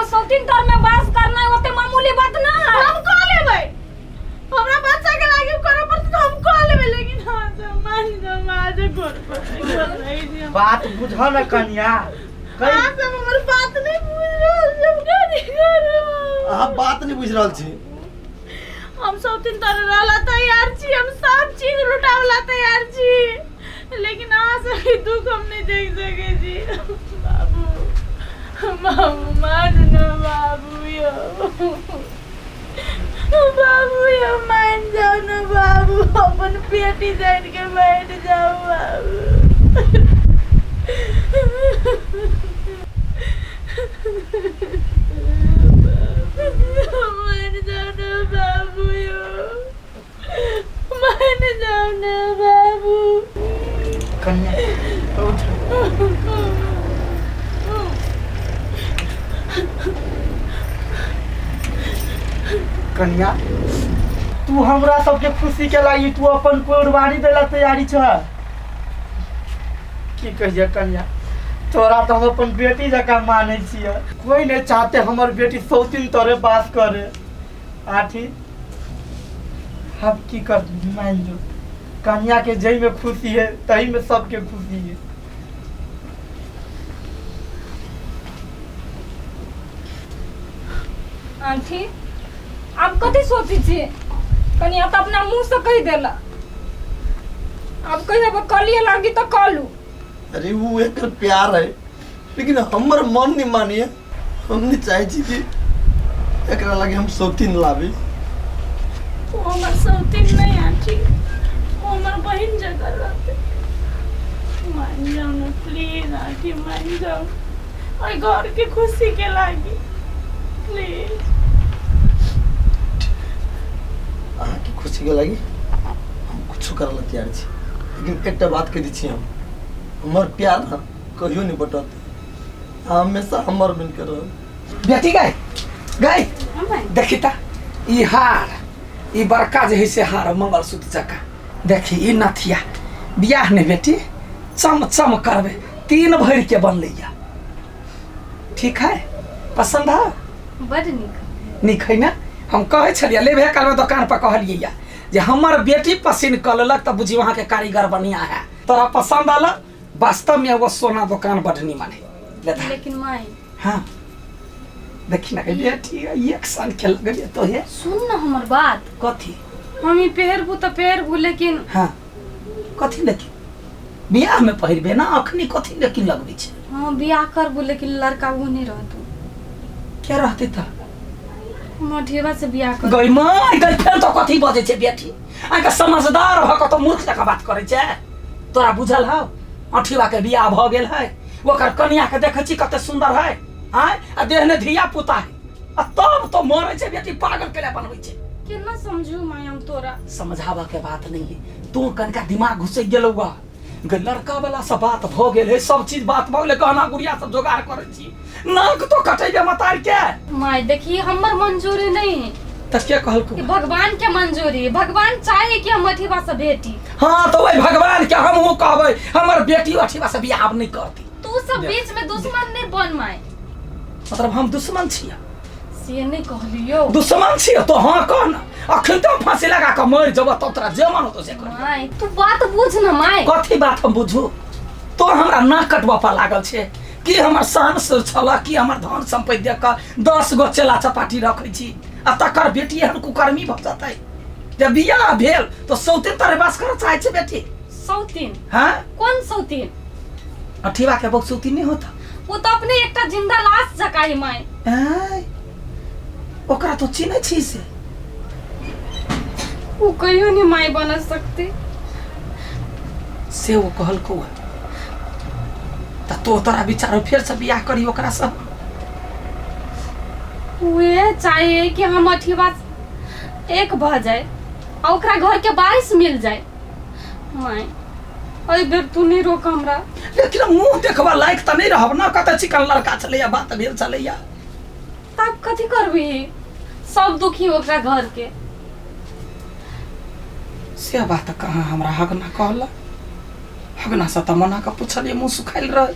एगो सौतीन तर में बास करना ओते मामूली बात ना है। हम कह लेबै हमरा बच्चा के लागे करे पर तो हम कह लेबै, लेकिन हां मान जा माज कर बात बुझो न कन्या। हां सब हमर बात नहीं बुझ रहल जब गाड़ी करो। आप बात नहीं बुझ रहल छी। हम सौतीन तर रहला तैयार छी, हम सब चीज लुटावला तैयार छी, लेकिन आज से दुख हम नहीं देख सके जी। बाबू बाबू मान न बाबू यो, बाबू यो मान जाओ न बाबू, अपन पेटी जान के बैठ जाओ बाबू। मान जाओ न बाबू यो, मान जाओ न बाबू। कन्या उठ। कन्या तू हमरा सबके खुशी के लागी तू अपन कुर्बानी देला तैयारी छ। की कहिए कन्या, तोरा तो हम अपन बेटी जका माने छिए। कोई नहीं चाहते हमर बेटी सौतीन तोरे बास करे। आठी हम की कर मान लो, कन्या के जई में खुशी है तही में सबके खुशी है। आंटी आप कथी सोची छी? कन्या तो अपना मुंह से कह देला, अब कहिए अब कलिए लागी तो कलू। अरे वो एक प्यार है, लेकिन हमर मन नहीं मानिए। हम नहीं चाहे छी कि एकरा लगे हम सौतीन लाबी। वो हमर सौतीन नहीं आंटी, वो हमर बहन जगह रहते। मान जाओ ना प्लीज आंटी, मान जाओ, और घर के खुशी के लागी प्लीज। की खुशी के लगी हम कुछ करला तैयार छी, लेकिन एक बात कह दी छी, हम हमर प्यार ना कहियो नहीं बटत, हमेशा हमर बन के रह। बेटी गए गए देखी ता ई हार, ई बड़का जे है से हार मंगलसूत्र जका देखी, ई नथिया बियाह ने बेटी चम चम करबे 3 भर के बनलैया। ठीक है, पसंद है? बड़ निक निक है ना। हम कहे छलिए लेबे काल में दुकान पर कहलिए जे हमर बेटी पसंद कलक त बुझी वहां के कारीगर बढ़िया है। तोरा पसंद आला, वास्तव में वो सोना दुकान बढ़नी माने। लेकिन माई हाँ देखी ना बेटी एक साल के लगे तो है। सुन ना हमर बात। कथी? हम ई पेरबू त पेरबू, लेकिन हाँ कथी लेकिन बियाह में पहिरबे ना, अखनी कथी लेकिन लगबी छे। हां बियाह करबू, लेकिन लड़का वो नहीं रहतू। क्या रहते त मठेवा से बियाह कर। गई माय गई फेर तो कथी बजे छे बेटी, आके समझदार भ क तो मूर्ख जका बात करे छे। तोरा बुझल हौ अठीवा के बियाह भ गेल है, ओकर कन्या के देखे छी कते सुंदर है, हां आ देहने धिया पुता है, आ तब तो मरे छे बेटी, पागल केला बनबै छे। केना समझू माय हम तोरा? समझावा के बात नहीं है, तू कनका दिमाग घुसे गेलौगा। लड़का वाला सब बात भ गेल है, सब चीज बात भ गेल, गहना गुड़िया सब जोगाड़ करे छी, नाक तो कटेबे मतार के। माय देखी हमर मंजूरी नहीं है त के कहलकू? भगवान के मंजूरी, भगवान चाहे कि हम अठीवा से बेटी। हाँ तो वही भगवान के हम वो कहबै हमर बेटी अठीवा से बियाह नहीं करती। तू सब बीच में दुश्मन नहीं बन माय। मतलब हम दुश्मन छिया? से नहीं कहलियो दुश्मन छिया तो हाँ कह ना, अखन तो फांसी लगा के मर जब तो तोरा जे मन तो से कर। माय तू बात बुझ ना माय। कथी बात हम बुझू? तो हमरा नाक कटवा पर लागल छे कि हमर शान से छला कि हमर धन संपत्ति देख के 10 गो चेला चपाटी रखै छी, आ तकर बेटी एहन कुकर्मी भ जातै। जब बियाह भेल तो सौतीन तरह बास कर चाहे छे बेटी। सौतीन? हां कौन सौतीन? अठीवा के बहुत सौतीन नहीं होता, वो तो अपने एकटा जिंदा लाश जका है माय। ओकरा तो चिन्ह छी से, वो कहियो नहीं माय बन सकती से वो कहल को तो तोरा विचार फिर से बियाह करी ओकरा सब। वे चाहिए कि हम अठीवा एक भ जाए और ओकरा घर के बारिश मिल जाए। माय अई बेर तू नहीं रोक हमरा। लेकिन मुंह देखबा लायक त नहीं रहब ना, कत चिकन लड़का चलैया, बात भेल चलैया, तब कथी करबी? सब दुखी ओकरा घर के। से बात कहाँ हमरा हगना कहला, हगना से त मना के पूछलिए, मुंह सुखाइल रहे।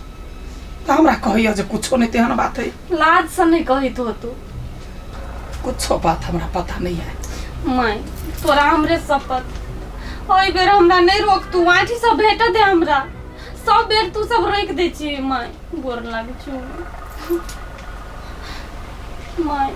तो हमरा कहियो जे कुछो नहीं तेहन बात है। लाज से नहीं कही तो तू कुछो बात हमरा पता नहीं है। मैं तोरा हमरे शपथ ओई बेर हमरा नहीं रोक तू आठी सब भेट दे हमरा सब बेर तू सब रोक दे छी मैं गोर लाग छु मैं।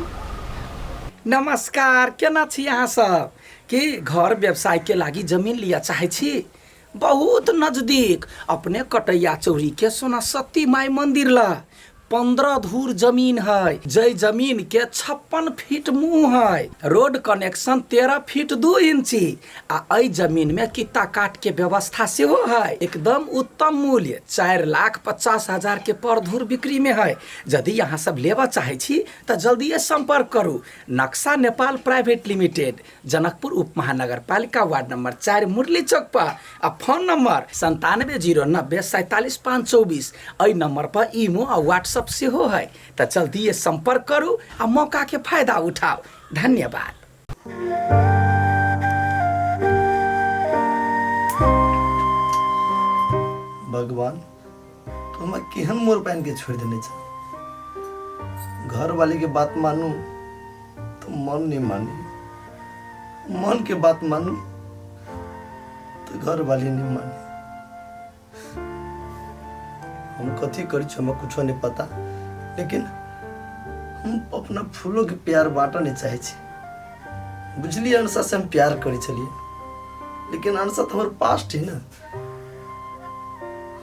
नमस्कार, केना छी अहाँ सब? कि घर व्यवसाय के लागी जमीन लिया चाहे छी? बहुत नजदीक अपने कटैया चौरी के सोना सती माई मंदिर ला 15 धूर जमीन है। जय जमीन के 56 फीट मुंह है। रोड कनेक्शन 13 फीट 2 इंची। आ अई जमीन में किता काट के व्यवस्था से हो है। एकदम उत्तम मूल्य 4,50,000 के पर धूर बिक्री में है। यदि यहाँ सब लेवा चाहे छी तो जल्दी संपर्क करू। नक्शा नेपाल प्राइवेट लिमिटेड, जनकपुर उप महानगर पालिका, वार्ड नंबर 4, मुरली चौक पर। आ फोन नंबर 9709474524। अई नंबर पर ईमो और व्हाट्सएप से हो है। तो जल्दी संपर्क करू आ मौका के फायदा उठाओ। धन्यवाद। भगवान तुम केहन मोर पहन के छोड़ देने छ। घर वाले के बात मानू तो मन नहीं मानी, मन के बात मानू तो घर वाले नहीं मानी। हम कथी करी हमें कुछ नहीं पता, लेकिन हम अपना फूलों के प्यार बांटा नहीं चाहे छी। बुझलिए अनसा से हम प्यार करी चलिए, लेकिन अनसा तो हमारे पास्ट है ना।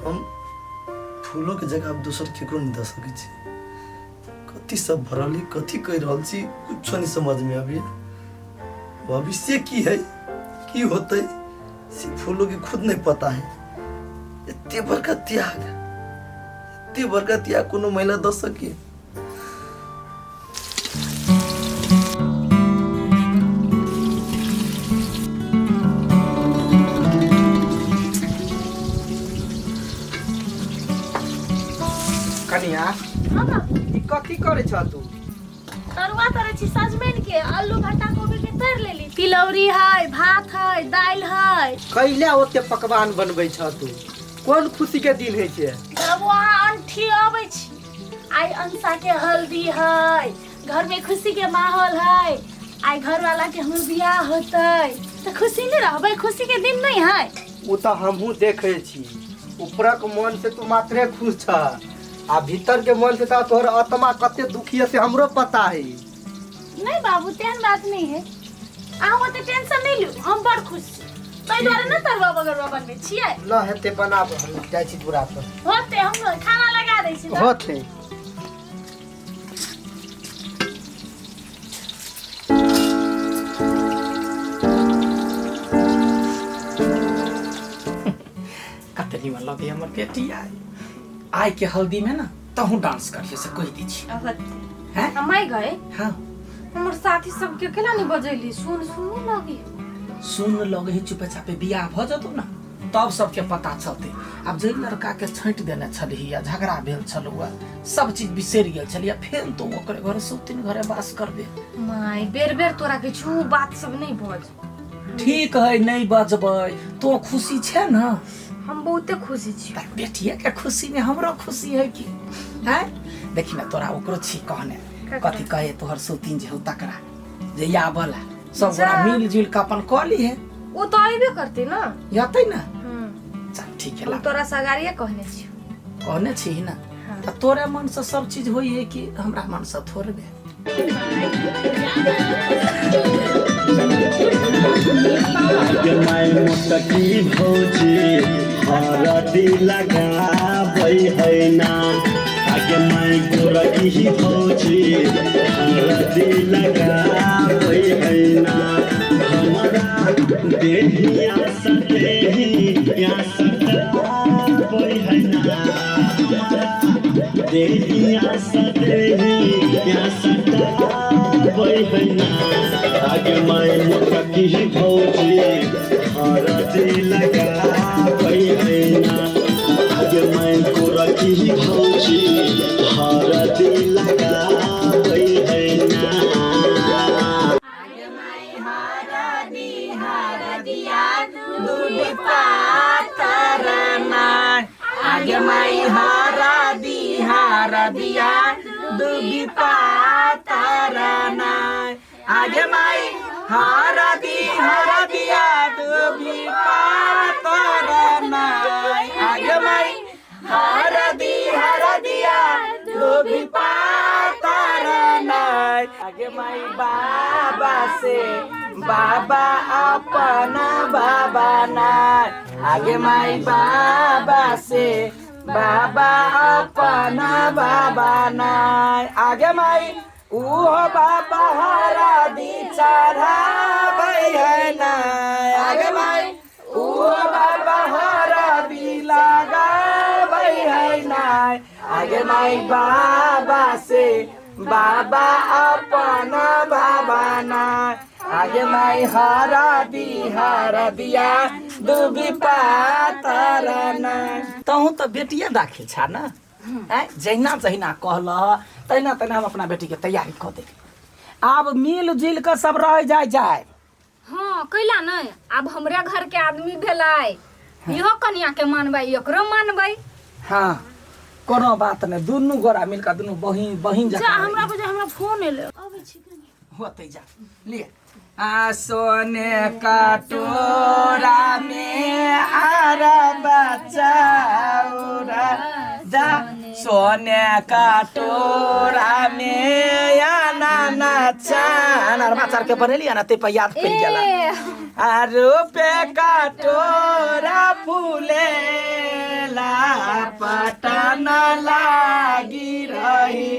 हम फूलों के जगह अब दूसर केकरो नहीं दे सकै छी। कथी सब भरली कथी कह रहल छी कुछ नहीं समझ में आबे। भविष्य की है की होते से फूलों के खुद नहीं पता है। इतने बड़का त्याग, इतने बड़का त्याग कोनो महिला दे सके? कनिया हाँ बाबू, ई कथी करे छ तू? तरुआ करे छी सजमैन के, आलू भट्टा गोभी के तर लेली। तिलौरी है, भात है, दाल है। कैला ओते पकवान बनबै छ तू? कौन खुशी के दिन है छे? जब वहाँ अंठी आबै छी। आई अंसा के हल्दी है, घर में खुशी के माहौल है। आई घर वाला के हमर बियाह होतै तो खुशी नहीं रहबै? खुशी के दिन नहीं है? वो तो हमहू देखे छी। ऊपरक मन से तू मात्रे खुश छ, आ भीतर के मन से तो तोहर आत्मा कते दुखी है से हमरो पता है। नहीं बाबू, तेहन बात नहीं है। अहाँ ओते टेंशन नहीं लू, हम बड़ खुश छी। तै द्वारे न तरुआ बगरवा बनबै छियै। ल हेते बनाब, हम जाय छी दूरा पर। होते हम खाना लगा दै छी। होते कते निमन लगे हमर बेटी आई के हल्दी में ना तहू डांस करिए से कह दी छी। हैं? हमाई गए हाँ हमर साथी सब के केला नहीं बजैली सुन सुन लगी। सुन लगे ही चुपे चापे बियाह भ जतो ना तब सबके पता चलते। अब जे लड़का के छांट देने छली या झगड़ा भेल छलुआ सब चीज बिसर गेल छलिया, फेर तो ओकरे घर सौतीन घरे वास करबे। माई बेर बेर तोरा के छू बात सब नहीं बज। ठीक है नहीं बजबै तो खुशी छे ना? हम बहुते खुशी छी। बेटिया के खुशी में हमरो खुशी है कि है। देखी ना तोरा ओकरो छी कहने कथी कहे तोहर सौतीन जे होता करा जे या बोला सब गोरा मिल जुल के अपन कली है। वो तो आइबे करते ना। याते ना चल ठीक है। हम तोरा सगारिया कहने छी। कहने छी ना हाँ। तो तोरे मन से सब चीज होई है कि हमरा मन से थोड़बे। आगे माय मुटकी भौजी हरदी लगाबै है ना। आगे माय गोरकी भौजी हरदी लगाबै है ना। हमरा देहिया सदेहिया सताबै है ना। हमरा देहिया सदेहिया सताबै है ना। आगे माय मुटकी भौजी हरदी लगाबै है ना। आगे माय गोरकी भौजी हरदी लगाबै है ना। आगे माई हरदी हरदिया दूध पातर ना। आगे माई हरदी दिया दुबी पातरना आगे माई हरा दिया दुबी पातरना आगे माई हरा दिया दुबी पातरना आगे माई बाबा से बाबा अपना बाबा ना आगे माई बाबा से बाबा अपना बाबा ना आगे माई उहो बाबा हरा दी चढ़ा है ना आगे माई उहो बाबा हरा दी लगा है ना आगे माई बाबा से बाबा अपना बाबा ना आगे माई हरा दिया दुबी पातरना तहूँ तो बेटिए दाखिल छा ना जहिना जहिना कहल तहिना तहिना हम अपना बेटी के तैयारी कऽ देब आब मिल जुल के सब रह जाए हाँ कैला नहीं अब हमरे घर के आदमी भेलै इहो कनिया के मानबै एकरो मानबै हाँ कोनो बात नहीं दुनू गोरा मिलकर दुनू बहिन जा जकाँ हमरा बजे हमरा फोन एले अबै छी कनी होते जा ले सोने का टोरा में आरा बचाओरा जा सोने का टोरा में या नाना चान और माचार के बनेली ना ते पे याद पड़ गेला आ रुपए का टोरा फूले ला पटन लागी रही